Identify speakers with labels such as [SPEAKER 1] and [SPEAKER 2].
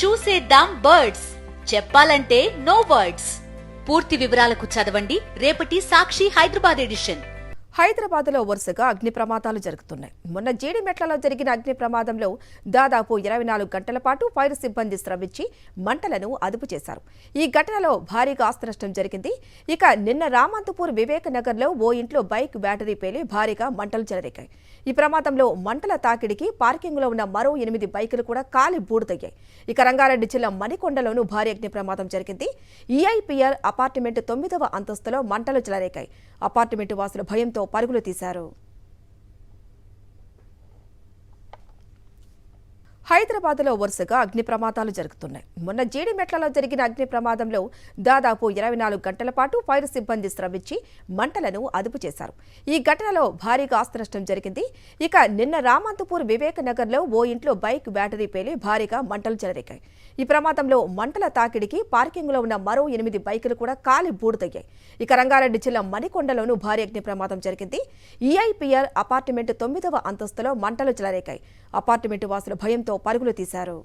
[SPEAKER 1] చూసేద్దాం బర్డ్స్ చెప్పాలంటే no words. పూర్తి వివరాలకు చదవండి రేపటి సాక్షి హైదరాబాద్ ఎడిషన్.
[SPEAKER 2] హైదరాబాద్లో వరుసగా అగ్ని ప్రమాదాలు జరుగుతున్నాయి. మొన్న జీడిమెట్లలో జరిగిన అగ్ని ప్రమాదంలో దాదాపు 24 గంటల పాటు ఫైర్ సిబ్బంది శ్రమించి మంటలను అదుపు చేశారు. ఈ ఘటనలో భారీగా ఆస్తి నష్టం జరిగింది. ఇక నిన్న రామంతపూర్ వివేక్ నగర్లో ఓ ఇంట్లో బైక్ బ్యాటరీ పేలి భారీగా మంటలు చెలరేగాయి. ఈ ప్రమాదంలో మంటల తాకిడికి పార్కింగ్లో ఉన్న మరో 8 బైకులు కూడా కాలి బూడిదయ్యాయి. ఇక రంగారెడ్డి జిల్లా మణికొండలోనూ భారీ అగ్ని ప్రమాదం జరిగింది. ఈఐపీఆర్ అపార్ట్మెంట్ 9వ అంతస్తులో మంటలు చెలరేగాయి. అపార్ట్మెంట్ వాసులు భయంతో పరుగులు తీశారు. హైదరాబాద్లో వరుసగా అగ్ని ప్రమాదాలు జరుగుతున్నాయి. మొన్న జీడిమెట్లలో జరిగిన అగ్ని ప్రమాదంలో దాదాపు 24 గంటల పాటు ఫైర్ సిబ్బంది శ్రమించి మంటలను అదుపు చేశారు. ఈ ఘటనలో భారీగా ఆస్తి నష్టం జరిగింది. ఇక నిన్న రామంతపూర్ వివేక్ నగర్లో ఓ ఇంట్లో బైక్ బ్యాటరీ పేలి భారీగా మంటలు చెలరేగాయి. ఈ ప్రమాదంలో మంటల తాకిడికి పార్కింగ్లో ఉన్న మరో 8 బైకులు కూడా కాలి బూడిదయ్యాయి. ఇక రంగారెడ్డి జిల్లా మణికొండలోనూ భారీ అగ్ని ప్రమాదం జరిగింది. ఈఐపీఆర్ అపార్ట్మెంట్ 9వ అంతస్తులో మంటలు చెలరేగాయి. అపార్ట్మెంట్ వాసులు భయంతో పరుగులు తీశారు.